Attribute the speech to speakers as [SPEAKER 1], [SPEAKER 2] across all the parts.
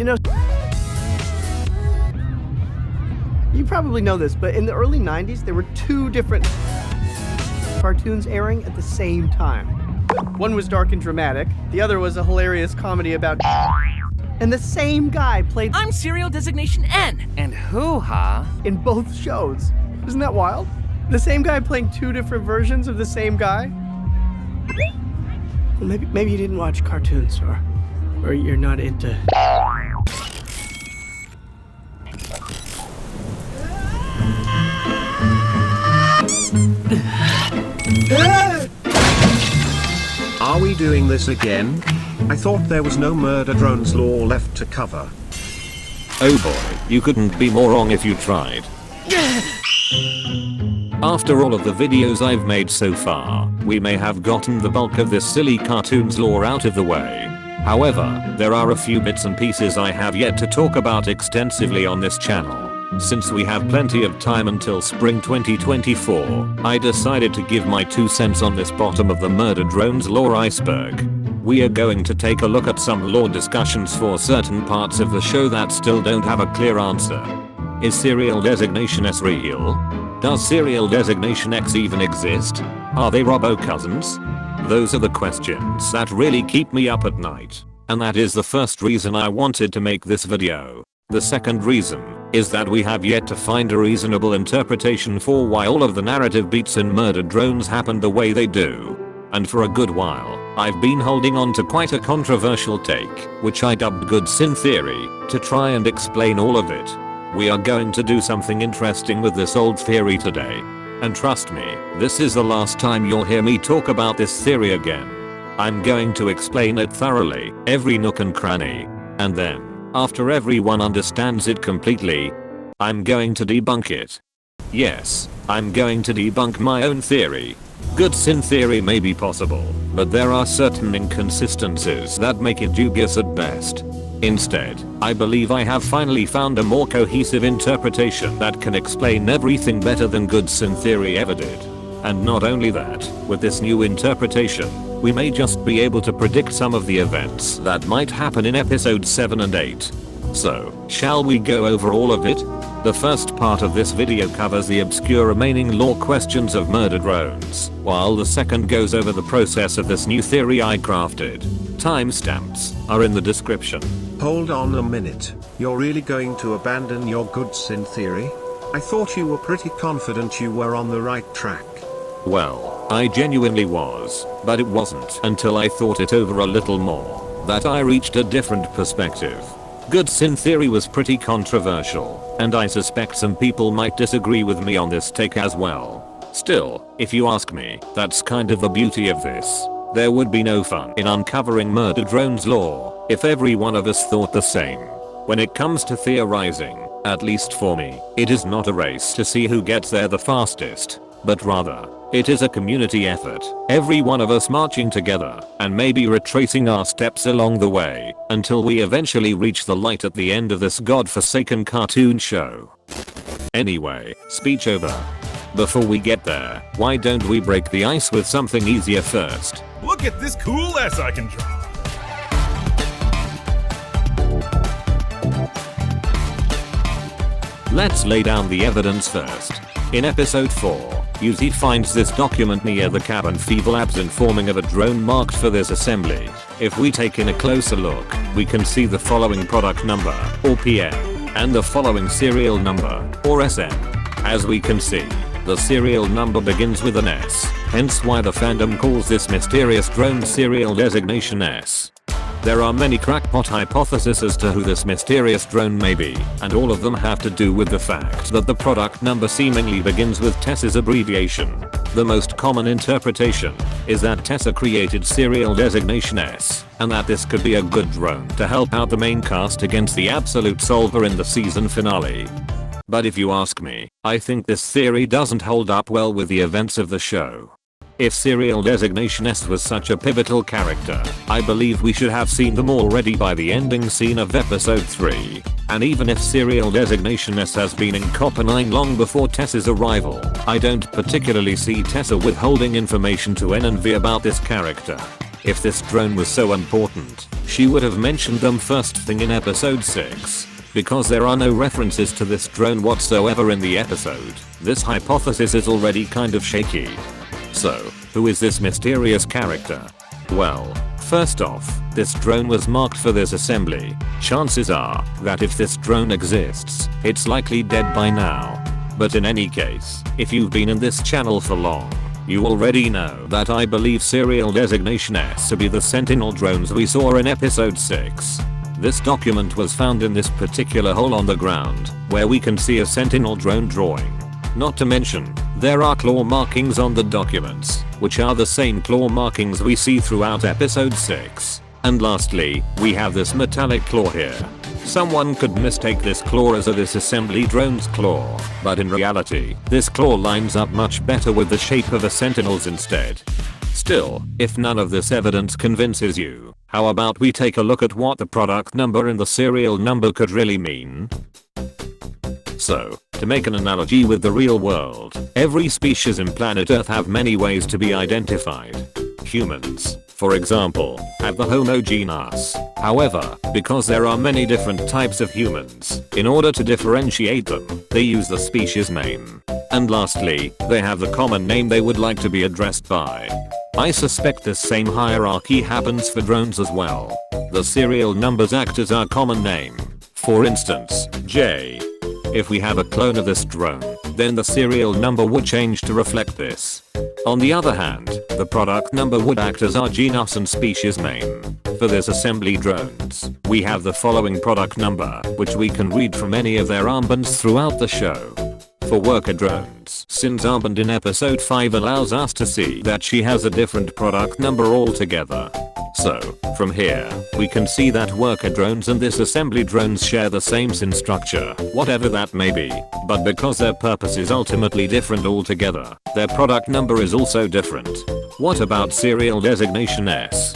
[SPEAKER 1] You know, you probably know this, but in the early 90s, there were 2 different cartoons airing at the same time. One was dark and dramatic, the other was a hilarious comedy about and the same guy played
[SPEAKER 2] I'm Serial Designation N. And hoo-ha
[SPEAKER 1] in both shows. Isn't that wild? The same guy playing 2 different versions of the same guy? Well, maybe you didn't watch cartoons, or you're not into...
[SPEAKER 3] Are we doing this again? I thought there was no murder drones law left to cover.
[SPEAKER 4] Oh boy, you couldn't be more wrong if you tried. After all of the videos I've made so far, we may have gotten the bulk of this silly cartoons lore out of the way. However, there are a few bits and pieces I have yet to talk about extensively on this channel. Since we have plenty of time until spring 2024, I decided to give my 2 cents on this bottom of the murder drones lore iceberg. We are going to take a look at some lore discussions for certain parts of the show that still don't have a clear answer. Is Serial Designation S real? Does Serial Designation X even exist? Are they robo-cousins? Those are the questions that really keep me up at night. And that is the first reason I wanted to make this video. The second reason is that we have yet to find a reasonable interpretation for why all of the narrative beats in Murder Drones happened the way they do. And for a good while, I've been holding on to quite a controversial take, which I dubbed Good Cyn Theory, to try and explain all of it. We are going to do something interesting with this old theory today. And trust me, this is the last time you'll hear me talk about this theory again. I'm going to explain it thoroughly, every nook and cranny, and then, after everyone understands it completely, I'm going to debunk it. Yes, I'm going to debunk my own theory. Good Cyn Theory may be possible, but there are certain inconsistencies that make it dubious at best. Instead, I believe I have finally found a more cohesive interpretation that can explain everything better than Good Cyn Theory ever did. And not only that, with this new interpretation, we may just be able to predict some of the events that might happen in episodes 7 and 8. So, shall we go over all of it? The first part of this video covers the obscure remaining lore questions of Murder Drones, while the second goes over the process of this new theory I crafted. Timestamps are in the description.
[SPEAKER 3] Hold on a minute, you're really going to abandon your Good Cyn Theory? I thought you were pretty confident you were on the right track.
[SPEAKER 4] Well, I genuinely was, but it wasn't until I thought it over a little more that I reached a different perspective. Good Cyn Theory was pretty controversial, and I suspect some people might disagree with me on this take as well. Still, if you ask me, that's kind of the beauty of this. There would be no fun in uncovering Murder Drones lore if every one of us thought the same. When it comes to theorizing, at least for me, it is not a race to see who gets there the fastest, but rather, it is a community effort, every one of us marching together and maybe retracing our steps along the way until we eventually reach the light at the end of this godforsaken cartoon show. Anyway, speech over. Before we get there, why don't we break the ice with something easier first?
[SPEAKER 5] Look at this cool S I can draw.
[SPEAKER 4] Let's lay down the evidence first. In episode 4, Uzi finds this document near the cabin fever labs informing of a drone marked for this assembly. If we take in a closer look, we can see the following product number, or PM, and the following serial number, or SM. As we can see, the serial number begins with an S, hence why the fandom calls this mysterious drone Serial Designation S. There are many crackpot hypotheses as to who this mysterious drone may be, and all of them have to do with the fact that the product number seemingly begins with Tessa's abbreviation. The most common interpretation is that Tessa created Serial Designation S, and that this could be a good drone to help out the main cast against the absolute solver in the season finale. But if you ask me, I think this theory doesn't hold up well with the events of the show. If Serial Designation S was such a pivotal character, I believe we should have seen them already by the ending scene of episode 3. And even if Serial Designation S has been in Copper 9 long before Tessa's arrival, I don't particularly see Tessa withholding information to N and V about this character. If this drone was so important, she would have mentioned them first thing in episode 6. Because there are no references to this drone whatsoever in the episode, this hypothesis is already kind of shaky. So, who is this mysterious character? Well, first off, this drone was marked for this assembly. Chances are that if this drone exists, it's likely dead by now. But in any case, if you've been in this channel for long, you already know that I believe Serial Designation S to be the Sentinel drones we saw in episode 6. This document was found in this particular hole on the ground, where we can see a Sentinel drone drawing. Not to mention, there are claw markings on the documents, which are the same claw markings we see throughout episode 6. And lastly, we have this metallic claw here. Someone could mistake this claw as a disassembly drone's claw, but in reality, this claw lines up much better with the shape of a Sentinel's instead. Still, if none of this evidence convinces you, how about we take a look at what the product number and the serial number could really mean? So, to make an analogy with the real world, every species in planet Earth have many ways to be identified. Humans, for example, have the Homo genus. However, because there are many different types of humans, in order to differentiate them, they use the species name. And lastly, they have the common name they would like to be addressed by. I suspect this same hierarchy happens for drones as well. The serial numbers act as our common name. For instance, J. If we have a clone of this drone, then the serial number would change to reflect this. On the other hand, the product number would act as our genus and species name. For this assembly drones, we have the following product number, which we can read from any of their armbands throughout the show. For worker drones, Cyn's armband in episode 5 allows us to see that she has a different product number altogether. So, from here, we can see that worker drones and this assembly drones share the same Cyn structure, whatever that may be, but because their purpose is ultimately different altogether, their product number is also different. What about Serial Designation S?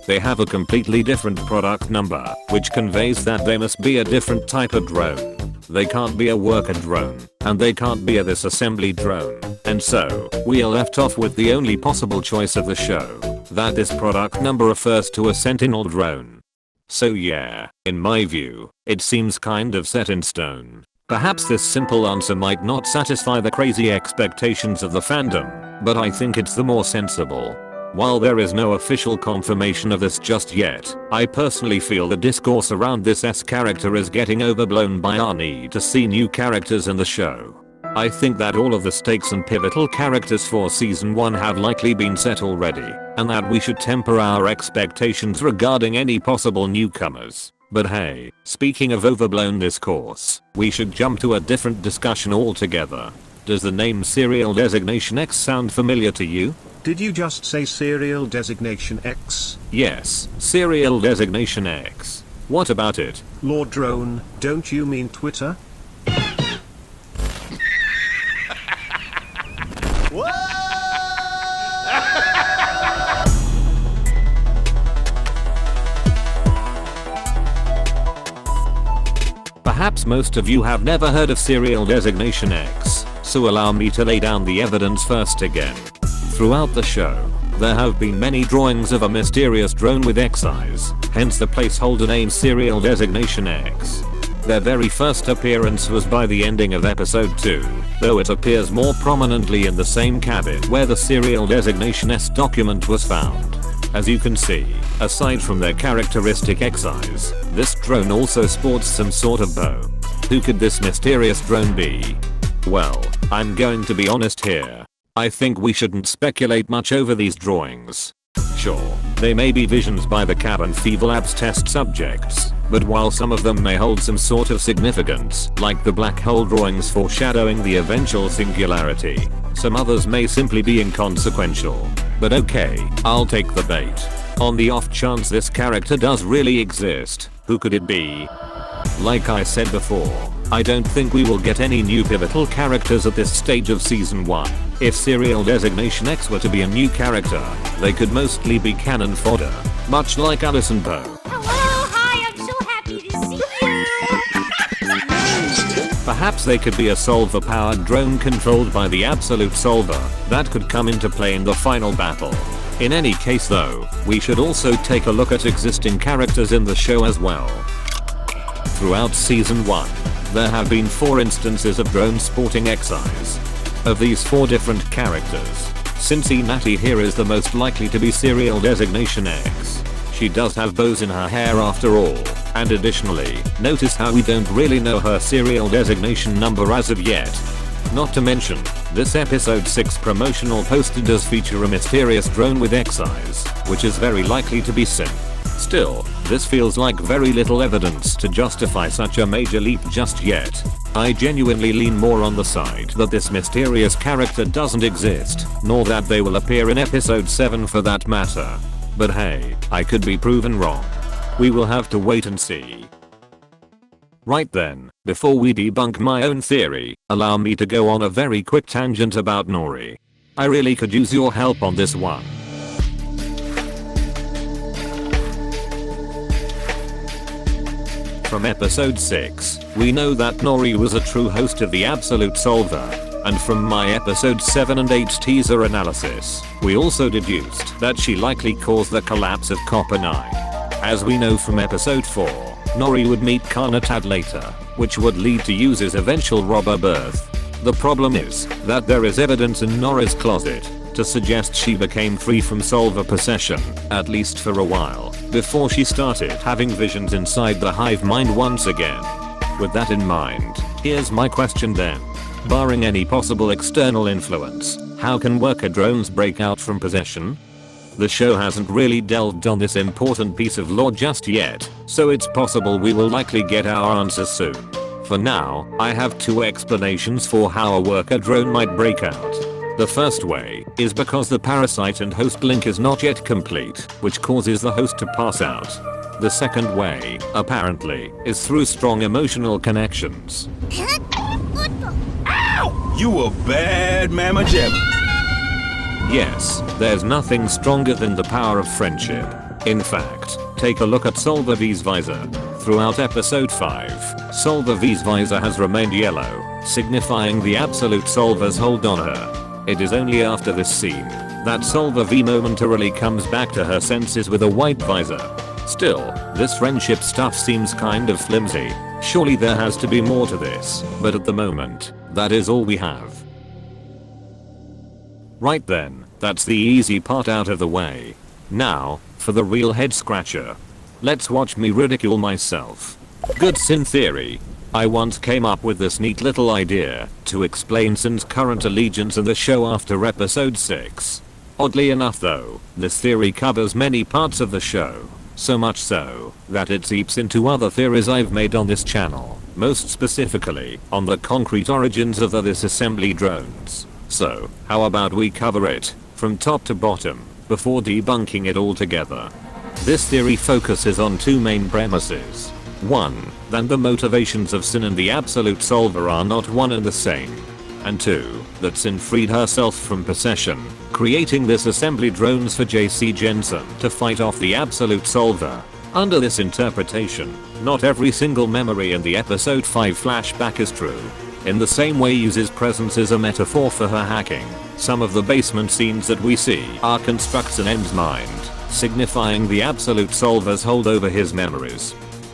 [SPEAKER 4] They have a completely different product number, which conveys that they must be a different type of drone. They can't be a worker drone, and they can't be a this assembly drone, and so, we are left off with the only possible choice of the show, that this product number refers to a Sentinel drone. So yeah, in my view, it seems kind of set in stone. Perhaps this simple answer might not satisfy the crazy expectations of the fandom, but I think it's the more sensible. While there is no official confirmation of this just yet, I personally feel the discourse around this S character is getting overblown by our need to see new characters in the show. I think that all of the stakes and pivotal characters for season 1 have likely been set already, and that we should temper our expectations regarding any possible newcomers. But hey, speaking of overblown discourse, we should jump to a different discussion altogether. Does the name Serial Designation X sound familiar to you?
[SPEAKER 3] Did you just say Serial Designation X?
[SPEAKER 4] Yes, Serial Designation X. What about it?
[SPEAKER 3] Lord Drone, don't you mean Twitter?
[SPEAKER 4] Perhaps most of you have never heard of Serial Designation X, so allow me to lay down the evidence first again. Throughout the show, there have been many drawings of a mysterious drone with X eyes, hence the placeholder name Serial Designation X. Their very first appearance was by the ending of episode 2, though it appears more prominently in the same cabin where the Serial Designation S document was found. As you can see, aside from their characteristic X eyes, this drone also sports some sort of bow. Who could this mysterious drone be? Well, I'm going to be honest here. I think we shouldn't speculate much over these drawings. Sure, they may be visions by the Cabin Fever Labs test subjects, but while some of them may hold some sort of significance, like the black hole drawings foreshadowing the eventual singularity, some others may simply be inconsequential. But okay, I'll take the bait. On the off chance this character does really exist, who could it be? Like I said before, I don't think we will get any new pivotal characters at this stage of season 1. If Serial Designation X were to be a new character, they could mostly be cannon fodder, much like Alison Poe.
[SPEAKER 6] Hello, hi, I'm so happy to see you.
[SPEAKER 4] Perhaps they could be a solver-powered drone controlled by the Absolute Solver that could come into play in the final battle. In any case though, we should also take a look at existing characters in the show as well. Throughout season 1, there have been 4 instances of drones sporting X eyes. Of these 4 different characters, Cincinnati here is the most likely to be Serial Designation X. She does have bows in her hair after all, and additionally, notice how we don't really know her serial designation number as of yet. Not to mention, this episode 6 promotional poster does feature a mysterious drone with X eyes, which is very likely to be Cyn. Still, this feels like very little evidence to justify such a major leap just yet. I genuinely lean more on the side that this mysterious character doesn't exist, nor that they will appear in episode 7 for that matter. But hey, I could be proven wrong. We will have to wait and see. Right then, before we debunk my own theory, allow me to go on a very quick tangent about Nori. I really could use your help on this one. From episode 6, we know that Nori was a true host of the Absolute Solver. And from my episode 7 and 8 teaser analysis, we also deduced that she likely caused the collapse of Copper 9. As we know from episode 4, Nori would meet Carnotad later, which would lead to Yuzu's eventual robber birth. The problem is that there is evidence in Nori's closet to suggest she became free from Solver possession, at least for a while, before she started having visions inside the hive mind once again. With that in mind, here's my question then. Barring any possible external influence, how can worker drones break out from possession? The show hasn't really delved on this important piece of lore just yet, so it's possible we will likely get our answers soon. For now, I have 2 explanations for how a worker drone might break out. The first way is because the parasite and host link is not yet complete, which causes the host to pass out. The second way, apparently, is through strong emotional connections.
[SPEAKER 5] You a bad mamma jamma.
[SPEAKER 3] Yes, there's nothing stronger than the power of friendship. In fact, take a look at Solver V's visor. Throughout episode 5, Solver V's visor has remained yellow, signifying the Absolute Solver's hold on her. It is only after this scene that Solver V momentarily comes back to her senses with a white visor. Still, this friendship stuff seems kind of flimsy. Surely there has to be more to this, but at the moment, that is all we have. Right then, that's the easy part out of the way. Now, for the real head scratcher. Let's watch me ridicule myself. Good Cyn Theory. I once came up with this neat little idea to explain Cyn's current allegiance in the show after episode 6. Oddly enough though, this theory covers many parts of the show. So much so, that it seeps into other theories I've made on this channel, most specifically, on the concrete origins of the disassembly drones. So, how about we cover it, from top to bottom, before debunking it all together. This theory focuses on 2 main premises. 1, that the motivations of Cyn and the Absolute Solver are not one and the same. And 2, that Cyn freed herself from possession, creating this assembly drones for JC Jensen to fight off the Absolute Solver. Under this interpretation, not every single memory in the episode 5 flashback is true. In the same way Yuzu's presence is a metaphor for her hacking, some of the basement scenes that we see are constructs in M's mind, signifying the Absolute Solver's hold over his memories.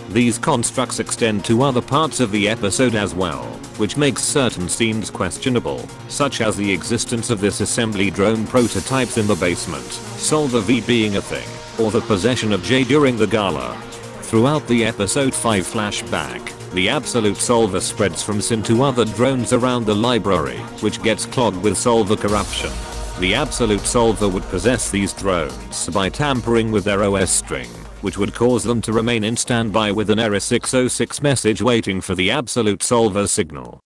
[SPEAKER 3] These constructs extend to other parts of the episode as well, which makes certain scenes questionable, such as the existence of this assembly drone prototypes in the basement, Solver V being a thing, or the possession of Jay during the gala. Throughout the episode 5 flashback, the Absolute Solver spreads from Cyn to other drones around the library, which gets clogged with Solver corruption. The Absolute Solver would possess these drones by tampering with their OS string, which would cause them to remain in standby with an error 606 message waiting for the Absolute Solver signal.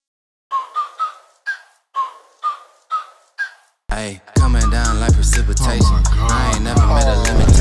[SPEAKER 7] Hey, coming down like precipitation. I ain't never met a limitation.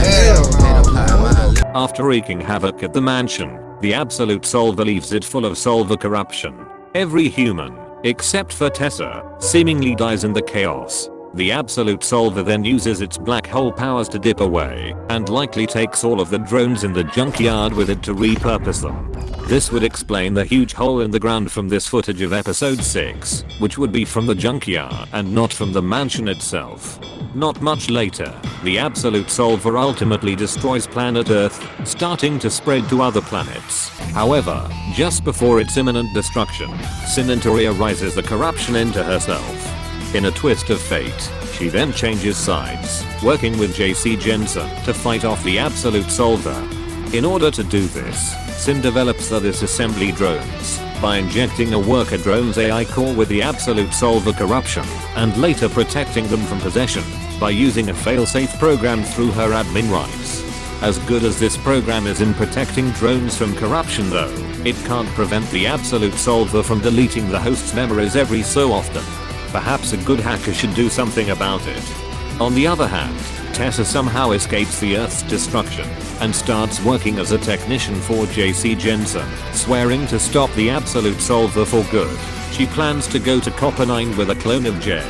[SPEAKER 3] After wreaking havoc at the mansion, the Absolute Solver leaves it full of Solver corruption. Every human, except for Tessa, seemingly dies in the chaos. The Absolute Solver then uses its black hole powers to dip away, and likely takes all of the drones in the junkyard with it to repurpose them. This would explain the huge hole in the ground from this footage of episode 6, which would be from the junkyard and not from the mansion itself. Not much later, the Absolute Solver ultimately destroys planet Earth, starting to spread to other planets. However, just before its imminent destruction, Cyn Theory arises the corruption into herself. In a twist of fate, she then changes sides, working with JC Jensen to fight off the Absolute Solver. In order to do this, Cyn develops the disassembly drones by injecting a worker drone's AI core with the Absolute Solver corruption, and later protecting them from possession by using a failsafe program through her admin rights. As good as this program is in protecting drones from corruption though, it can't prevent the Absolute Solver from deleting the host's memories every so often. Perhaps a good hacker should do something about it. On the other hand, Tessa somehow escapes the Earth's destruction and starts working as a technician for JC Jensen, swearing to stop the Absolute Solver for good. She plans to go to Copper 9 with a clone of J.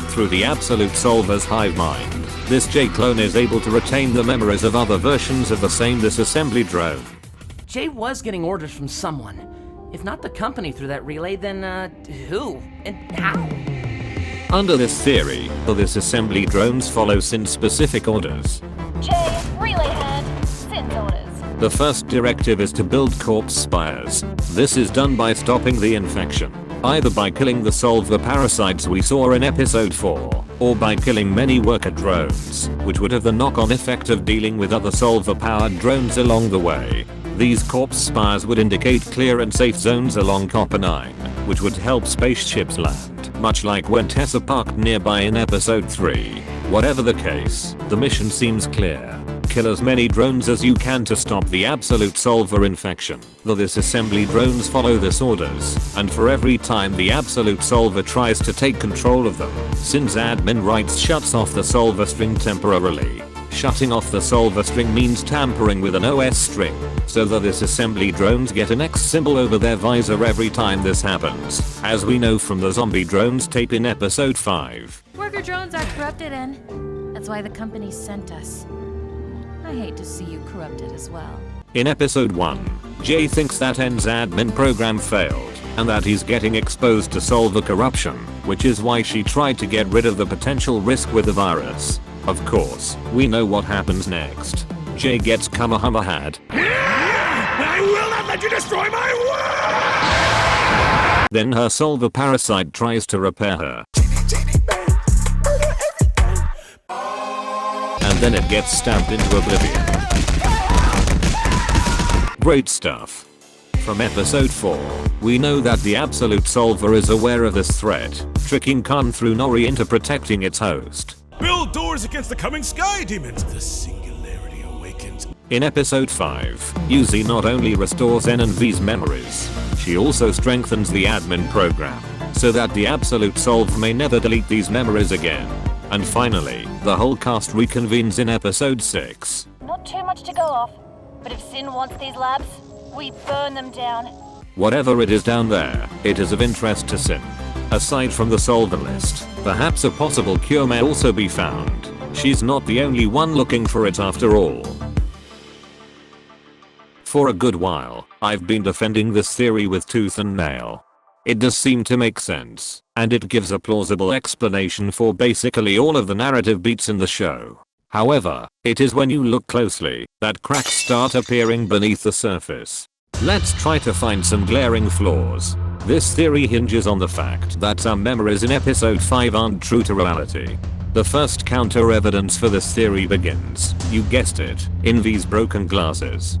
[SPEAKER 3] Through the Absolute Solver's hive mind, this J clone is able to retain the memories of other versions of the same disassembly drone.
[SPEAKER 2] Jay was getting orders from someone. If not the company through that relay, then who? And how?
[SPEAKER 3] Under this theory, the disassembly drones follow Cyn's specific orders.
[SPEAKER 6] Jay, relay hand. Cyn's orders.
[SPEAKER 3] The first directive is to build corpse spires. This is done by stopping the infection, either by killing the Solver parasites we saw in episode 4, or by killing many worker drones, which would have the knock-on effect of dealing with other Solver-powered drones along the way. These corpse spires would indicate clear and safe zones along Copper 9, which would help spaceships land, much like when Tessa parked nearby in episode 3. Whatever the case, the mission seems clear. Kill as many drones as you can to stop the Absolute Solver infection. The disassembly drones follow this orders, and for every time the Absolute Solver tries to take control of them, Cyn's admin rights shuts off the Solver string temporarily. Shutting off the Solver string means tampering with an OS string, so the disassembly drones get an X symbol over their visor every time this happens, as we know from the zombie drones tape in episode 5.
[SPEAKER 6] Worker drones are corrupted, and that's why the company sent us. I hate to see you corrupted as well.
[SPEAKER 3] In episode 1, Jay thinks that N's admin program failed, and that he's getting exposed to Solver corruption, which is why she tried to get rid of the potential risk with the virus. Of course, we know what happens next. Jay gets Kamehameha'd.
[SPEAKER 5] I will not let you destroy my world!
[SPEAKER 3] Then her Solver parasite tries to repair her. And then it gets stamped into oblivion. Great stuff. From episode 4, we know that the Absolute Solver is aware of this threat, tricking Khan through Nori into protecting its host.
[SPEAKER 5] Build doors against the coming sky demons. The singularity awakens.
[SPEAKER 3] In episode 5, Yuzi not only restores N and V's memories, she also strengthens the admin program, so that the Absolute Solver may never delete these memories again. And finally, the whole cast reconvenes in episode 6.
[SPEAKER 6] Not too much to go off, but if Cyn wants these labs, we burn them down.
[SPEAKER 3] Whatever it is down there, it is of interest to Cyn. Aside from the Solver list, perhaps a possible cure may also be found. She's not the only one looking for it after all. For a good while, I've been defending this theory with tooth and nail. It does seem to make sense, and it gives a plausible explanation for basically all of the narrative beats in the show. However, it is when you look closely that cracks start appearing beneath the surface. Let's try to find some glaring flaws. This theory hinges on the fact that some memories in episode 5 aren't true to reality. The first counter evidence for this theory begins, you guessed it, in V's broken glasses.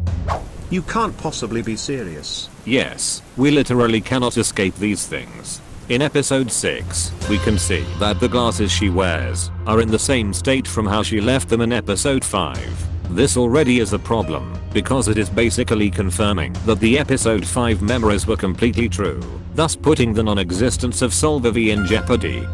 [SPEAKER 8] You can't possibly be serious.
[SPEAKER 3] Yes, we literally cannot escape these things. In episode 6, we can see that the glasses she wears are in the same state from how she left them in episode 5. This already is a problem, because it is basically confirming that the episode 5 memories were completely true, thus putting the non-existence of Solver V in jeopardy.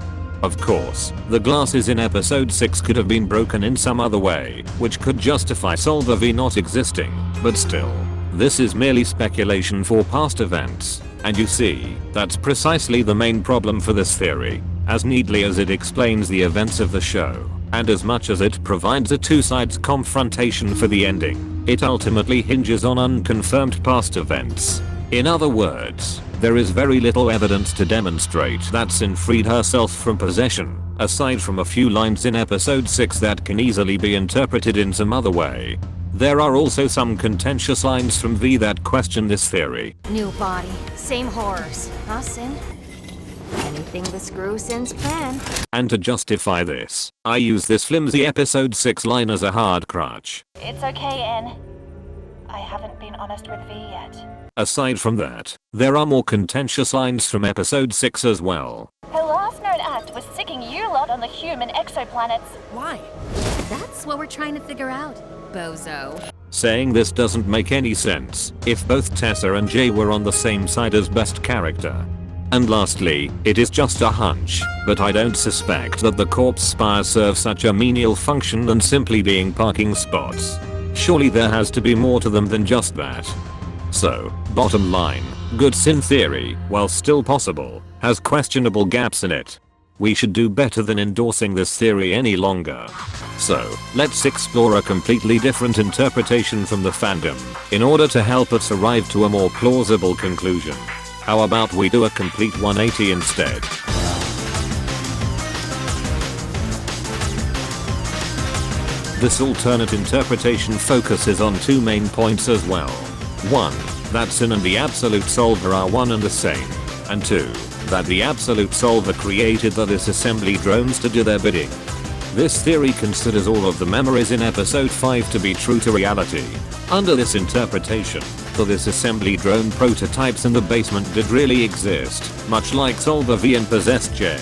[SPEAKER 3] Of course, the glasses in episode 6 could have been broken in some other way, which could justify Solver V not existing, but still, this is merely speculation for past events, and you see, that's precisely the main problem for this theory, as neatly as it explains the events of the show. And as much as it provides a two-sides confrontation for the ending, it ultimately hinges on unconfirmed past events. In other words, there is very little evidence to demonstrate that Cyn freed herself from possession, Aside from a few lines in episode 6 that can easily be interpreted in some other way, there are also some contentious lines from V that question this theory.
[SPEAKER 9] New body, same horrors. Huh, Cyn? Anything to screw Cyn's plan.
[SPEAKER 3] And to justify this, I use this flimsy episode 6 line as a hard crutch.
[SPEAKER 10] It's okay, N. I haven't been honest with V yet.
[SPEAKER 3] Aside from that, there are more contentious lines from episode 6 as well.
[SPEAKER 10] Her last known act was sicking you lot on the human exoplanets.
[SPEAKER 6] Why? That's what we're trying to figure out, bozo.
[SPEAKER 3] Saying this doesn't make any sense if both Tessa and Jay were on the same side as best character. And lastly, it is just a hunch, but I don't suspect that the corpse spires serve such a menial function than simply being parking spots. Surely there has to be more to them than just that. So, bottom line, Good Cyn Theory, while still possible, has questionable gaps in it. We should do better than endorsing this theory any longer. So, let's explore a completely different interpretation from the fandom, in order to help us arrive to a more plausible conclusion. How about we do a complete 180 instead? This alternate interpretation focuses on two main points as well. 1. That Cyn and the Absolute Solver are one and the same. And 2. That the Absolute Solver created the disassembly drones to do their bidding. This theory considers all of the memories in episode 5 to be true to reality. Under this interpretation, the disassembly drone prototypes in the basement did really exist, much like Solver V and Possessed J.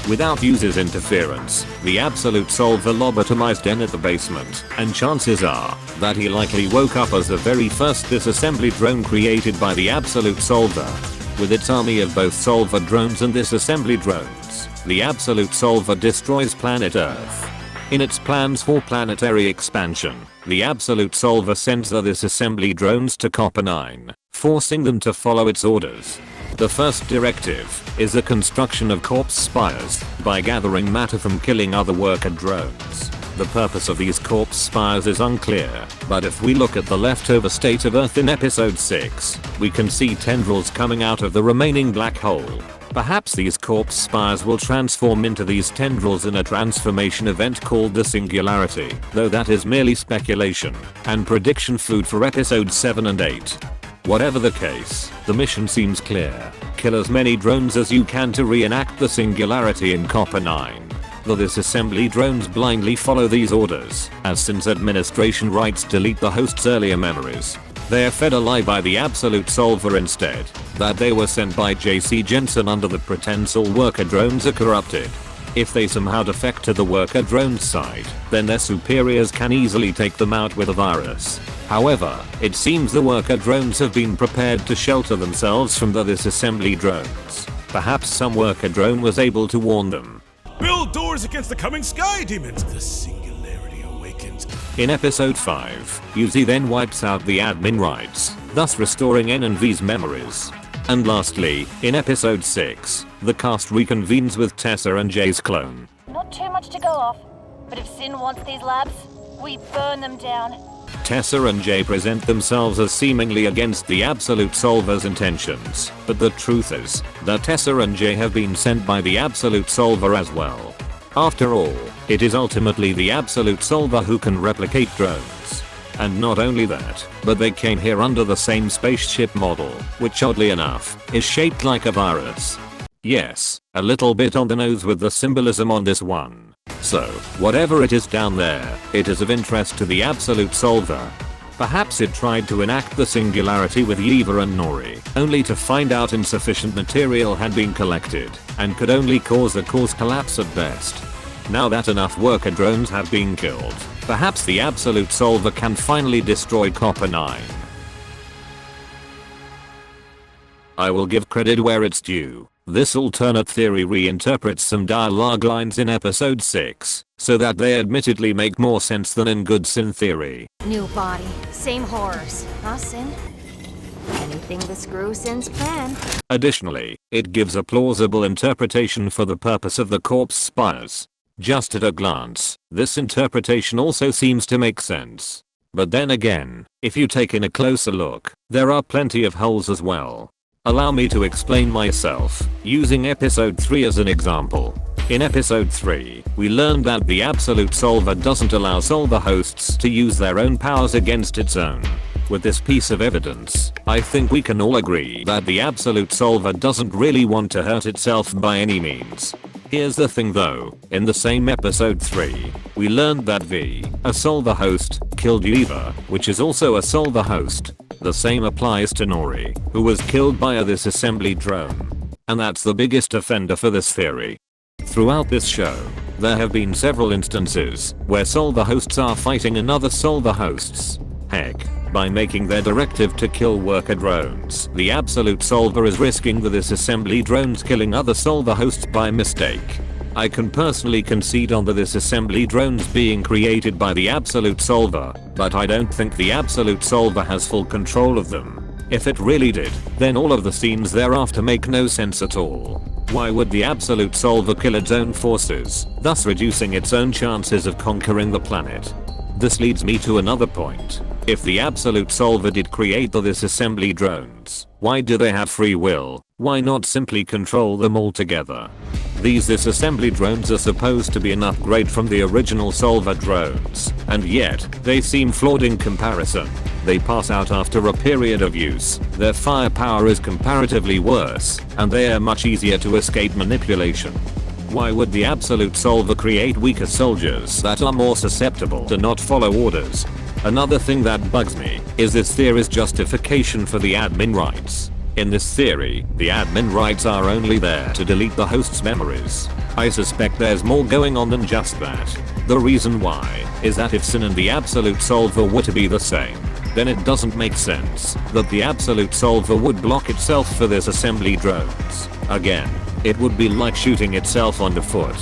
[SPEAKER 3] Without user's interference, the Absolute Solver lobotomized N at the basement, and chances are that he likely woke up as the very first disassembly drone created by the Absolute Solver. With its army of both Solver drones and disassembly drones, the Absolute Solver destroys planet Earth. In its plans for planetary expansion, the Absolute Solver sends the disassembly drones to Copper 9, forcing them to follow its orders. The first directive is the construction of corpse spires by gathering matter from killing other worker drones. The purpose of these corpse spires is unclear, but if we look at the leftover state of Earth in episode 6, we can see tendrils coming out of the remaining black hole. Perhaps these corpse spires will transform into these tendrils in a transformation event called the Singularity, though that is merely speculation and prediction food for episode 7 and 8. Whatever the case, the mission seems clear. Kill as many drones as you can to reenact the Singularity in Copper 9. The disassembly drones blindly follow these orders, as Cyn's administration rights delete the host's earlier memories. They are fed a lie by the Absolute Solver instead, that they were sent by JC Jensen under the pretense all worker drones are corrupted. If they somehow defect to the worker drone's side, then their superiors can easily take them out with a virus. However, it seems the worker drones have been prepared to shelter themselves from the disassembly drones. Perhaps some worker drone was able to warn them.
[SPEAKER 5] Build doors against the coming sky demons. The Singularity awakens.
[SPEAKER 3] In episode 5, Uzi then wipes out the admin rights, thus restoring N and V's memories. And lastly, in episode 6, the cast reconvenes with Tessa and Jay's clone.
[SPEAKER 10] Not too much to go off, but if Cyn wants these labs, we burn them down.
[SPEAKER 3] Tessa and Jay present themselves as seemingly against the Absolute Solver's intentions, but the truth is that Tessa and Jay have been sent by the Absolute Solver as well. After all, it is ultimately the Absolute Solver who can replicate drones. And not only that, but they came here under the same spaceship model, which oddly enough, is shaped like a virus. Yes, a little bit on the nose with the symbolism on this one. So, whatever it is down there, it is of interest to the Absolute Solver. Perhaps it tried to enact the Singularity with Yeva and Nori, only to find out insufficient material had been collected, and could only cause a course collapse at best. Now that enough worker drones have been killed, perhaps the Absolute Solver can finally destroy Copper 9. I will give credit where it's due. This alternate theory reinterprets some dialogue lines in episode 6, so that they admittedly make more sense than in Good Cyn Theory.
[SPEAKER 9] New body, same horrors. Huh, Cyn? Anything to screw Cyn's plan.
[SPEAKER 3] Additionally, it gives a plausible interpretation for the purpose of the corpse spires. Just at a glance, this interpretation also seems to make sense. But then again, if you take in a closer look, there are plenty of holes as well. Allow me to explain myself, using episode 3 as an example. In episode 3, we learned that the Absolute Solver doesn't allow Solver hosts to use their own powers against its own. With this piece of evidence, I think we can all agree that the Absolute Solver doesn't really want to hurt itself by any means. Here's the thing though, in the same episode 3, we learned that a Solver host killed Eva, which is also a Solver host. The same applies to Nori, who was killed by a disassembly drone. And that's the biggest offender for this theory. Throughout this show, there have been several instances where Solver hosts are fighting another Solver hosts. Heck, by making their directive to kill worker drones, the Absolute Solver is risking the disassembly drones killing other Solver hosts by mistake. I can personally concede on the disassembly drones being created by the Absolute Solver, but I don't think the Absolute Solver has full control of them. If it really did, then all of the scenes thereafter make no sense at all. Why would the Absolute Solver kill its own forces, thus reducing its own chances of conquering the planet? This leads me to another point. If the Absolute Solver did create the disassembly drones, why do they have free will? Why not simply control them altogether? These disassembly drones are supposed to be an upgrade from the original Solver drones, and yet, they seem flawed in comparison. They pass out after a period of use, their firepower is comparatively worse, and they are much easier to escape manipulation. Why would the Absolute Solver create weaker soldiers that are more susceptible to not follow orders? Another thing that bugs me is this theory's justification for the admin rights. In this theory, the admin rights are only there to delete the host's memories. I suspect there's more going on than just that. The reason why is that if Cyn and the Absolute Solver were to be the same, then it doesn't make sense that the Absolute Solver would block itself for this assembly drones. Again, it would be like shooting itself on the foot.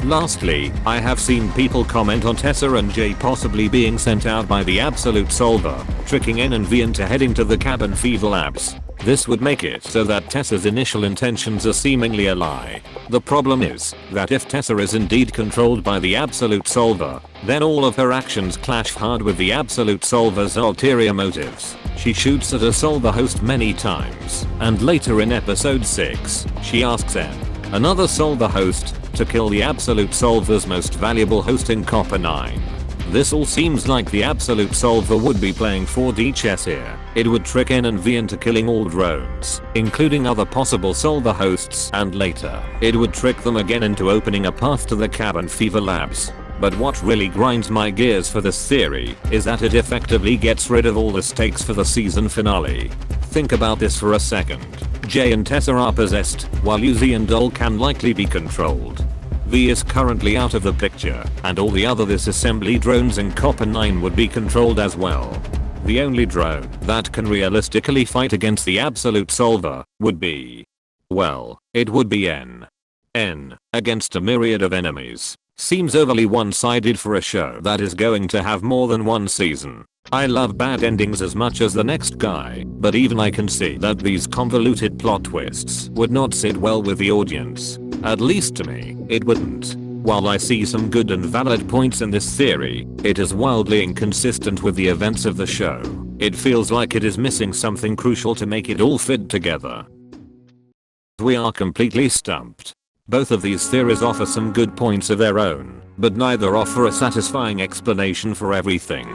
[SPEAKER 3] Lastly, I have seen people comment on Tessa and Jay possibly being sent out by the Absolute Solver, tricking N and V into heading to the cabin fever labs. This would make it so that Tessa's initial intentions are seemingly a lie. The problem is that if Tessa is indeed controlled by the Absolute Solver, then all of her actions clash hard with the Absolute Solver's ulterior motives. She shoots at a Solver host many times, and later in episode 6, she asks N, another Solver host, to kill the Absolute Solver's most valuable host in Copper 9. This all seems like the Absolute Solver would be playing 4D chess here. It would trick N and V into killing all drones, including other possible Solver hosts, and later, it would trick them again into opening a path to the cabin fever labs. But what really grinds my gears for this theory is that it effectively gets rid of all the stakes for the season finale. Think about this for a second. Jay and Tessa are possessed, while Uzi and Dol can likely be controlled. V is currently out of the picture, and all the other disassembly drones in Copper 9 would be controlled as well. The only drone that can realistically fight against the Absolute Solver would be, well, it would be N. N, against a myriad of enemies, seems overly one-sided for a show that is going to have more than one season. I love bad endings as much as the next guy, but even I can see that these convoluted plot twists would not sit well with the audience. At least to me, it wouldn't. While I see some good and valid points in this theory, it is wildly inconsistent with the events of the show. It feels like it is missing something crucial to make it all fit together. We are completely stumped. Both of these theories offer some good points of their own, but neither offer a satisfying explanation for everything.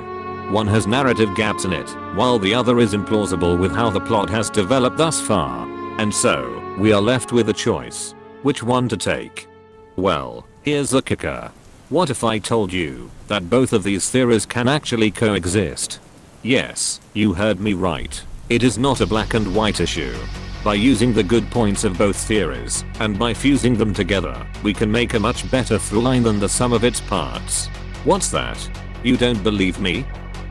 [SPEAKER 3] One has narrative gaps in it, while the other is implausible with how the plot has developed thus far. And so, we are left with a choice. Which one to take? Well, here's the kicker. What if I told you that both of these theories can actually coexist? Yes, you heard me right. It is not a black and white issue. By using the good points of both theories, and by fusing them together, we can make a much better throughline than the sum of its parts. What's that? You don't believe me?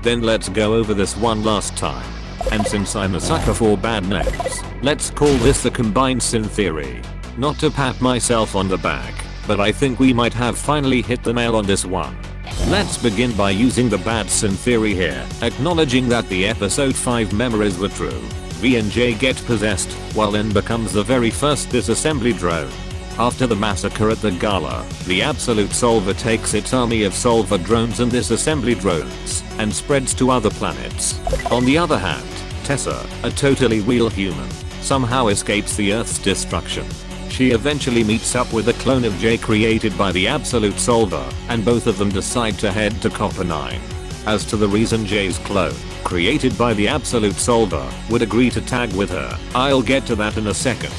[SPEAKER 3] Then let's go over this one last time. And since I'm a sucker for bad names, let's call this the Combined Cyn Theory. Not to pat myself on the back, but I think we might have finally hit the nail on this one. Let's begin by using the Bad Cyn Theory here, acknowledging that the episode 5 memories were true. V and J get possessed, while N becomes the very first disassembly drone. After the massacre at the gala, the Absolute Solver takes its army of Solver drones and disassembly drones, and spreads to other planets. On the other hand, Tessa, a totally real human, somehow escapes the Earth's destruction. She eventually meets up with a clone of Jay created by the Absolute Solver, and both of them decide to head to Copper 9. As to the reason Jay's clone, created by the Absolute Solver, would agree to tag with her, I'll get to that in a second.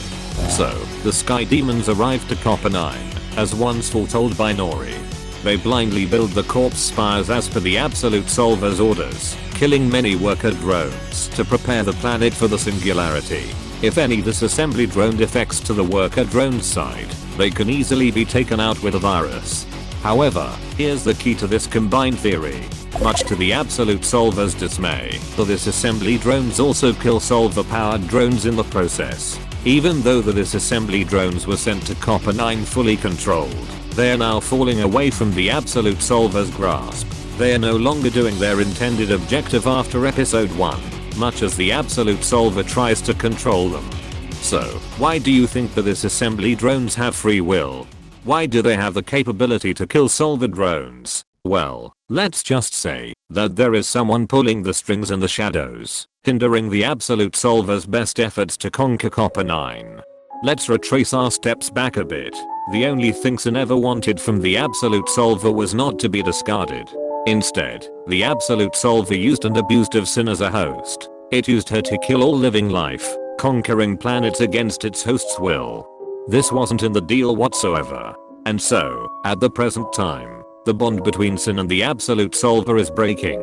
[SPEAKER 3] So, the Sky Demons arrive to Copper 9, as once foretold by Nori. They blindly build the corpse spires as per the Absolute Solver's orders, killing many worker drones to prepare the planet for the singularity. If any disassembly drone defects to the worker drone side, they can easily be taken out with a virus. However, here's the key to this combined theory. Much to the Absolute Solver's dismay, the disassembly drones also kill Solver-powered drones in the process. Even though the disassembly drones were sent to Copper 9 fully controlled, they are now falling away from the Absolute Solver's grasp. They are no longer doing their intended objective after episode 1, much as the Absolute Solver tries to control them. So, why do you think the disassembly drones have free will? Why do they have the capability to kill Solver drones? Well, let's just say that there is someone pulling the strings in the shadows, hindering the Absolute Solver's best efforts to conquer Copper 9. Let's retrace our steps back a bit. The only thing Cyn ever wanted from the Absolute Solver was not to be discarded. Instead, the Absolute Solver used and abused of Cyn as a host. It used her to kill all living life, conquering planets against its host's will. This wasn't in the deal whatsoever. And so, at the present time, the bond between Cyn and the Absolute Solver is breaking.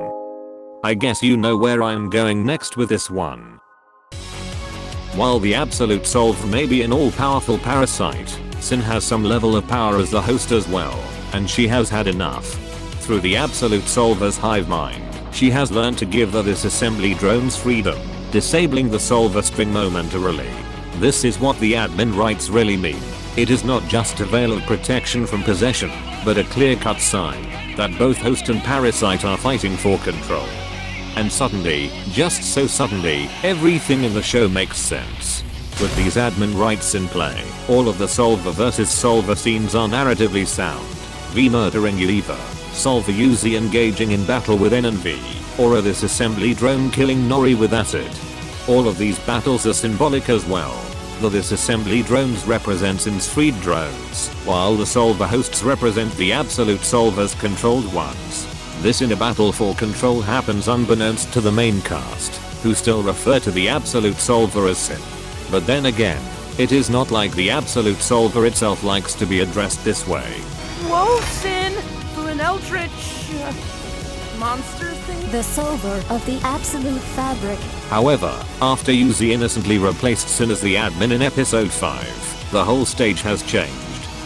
[SPEAKER 3] I guess you know where I'm going next with this one. While the Absolute Solver may be an all-powerful parasite, Cyn has some level of power as the host as well, and she has had enough. Through the Absolute Solver's hive mind, she has learned to give the disassembly drones freedom, disabling the Solver string momentarily. This is what the admin rights really mean. It is not just a veil of protection from possession, but a clear-cut sign that both host and parasite are fighting for control. And suddenly, just so suddenly, everything in the show makes sense. With these admin rights in play, all of the Solver vs Solver scenes are narratively sound. V murdering Eva, Solver Uzi engaging in battle with N and V, or a disassembly drone killing Nori with acid. All of these battles are symbolic as well. The disassembly drones represent Cyn's freed drones, while the Solver hosts represent the Absolute Solver's controlled ones. This inner battle for control happens unbeknownst to the main cast, who still refer to the Absolute Solver as Cyn. But then again, it is not like the Absolute Solver itself likes to be addressed this way.
[SPEAKER 2] Whoa, Cyn! For an eldritch... monster thing?
[SPEAKER 11] The Solver of the Absolute Fabric.
[SPEAKER 3] However, after Uzi innocently replaced Cyn as the admin in episode 5, the whole stage has changed.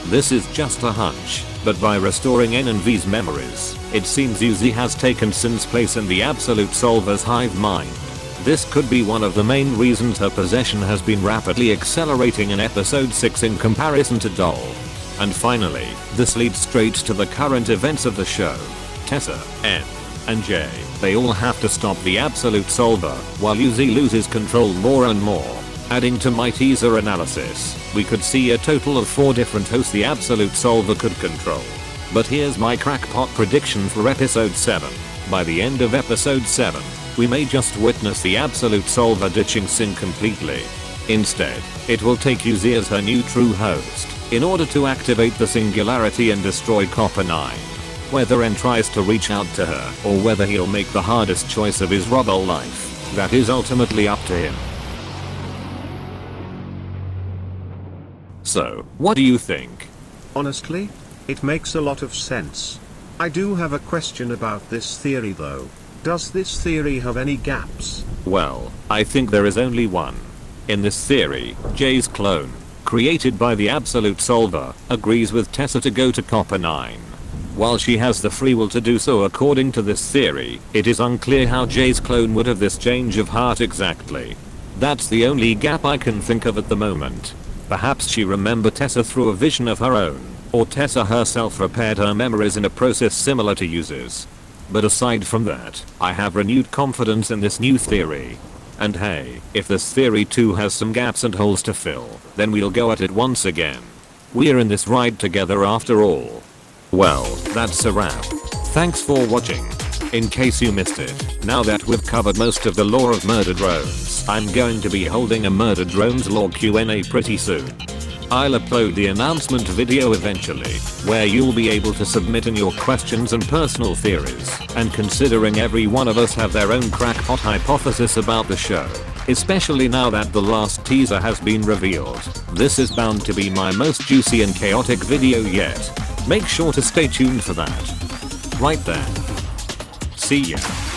[SPEAKER 3] This is just a hunch, but by restoring N and V's memories, it seems Uzi has taken Cyn's place in the Absolute Solver's hive mind. This could be one of the main reasons her possession has been rapidly accelerating in episode 6 in comparison to Doll. And finally, this leads straight to the current events of the show. Tessa, N, and Jay, they all have to stop the Absolute Solver, while Uzi loses control more and more. Adding to my teaser analysis, we could see a total of 4 different hosts the Absolute Solver could control. But here's my crackpot prediction for episode 7. By the end of episode 7, we may just witness the Absolute Solver ditching Cyn completely. Instead, it will take Uzi as her new true host, in order to activate the singularity and destroy Copper 9. Whether N tries to reach out to her, or whether he'll make the hardest choice of his rubble life, that is ultimately up to him. So, what do you think?
[SPEAKER 8] Honestly, it makes a lot of sense. I do have a question about this theory though. Does this theory have any gaps?
[SPEAKER 3] Well, I think there is only one. In this theory, Jay's clone, created by the Absolute Solver, agrees with Tessa to go to Copper 9. While she has the free will to do so according to this theory, it is unclear how Jay's clone would have this change of heart exactly. That's the only gap I can think of at the moment. Perhaps she remembered Tessa through a vision of her own, or Tessa herself repaired her memories in a process similar to Uzi's. But aside from that, I have renewed confidence in this new theory. And hey, if this theory too has some gaps and holes to fill, then we'll go at it once again. We're in this ride together after all. Well, that's a wrap. Thanks for watching. In case you missed it, now that we've covered most of the lore of murder drones, I'm going to be holding a murder drones lore Q&A pretty soon. I'll upload the announcement video eventually, where you'll be able to submit in your questions and personal theories, and considering every one of us have their own crackpot hypothesis about the show, especially now that the last teaser has been revealed, this is bound to be my most juicy and chaotic video yet. Make sure to stay tuned for that. Right then. See ya.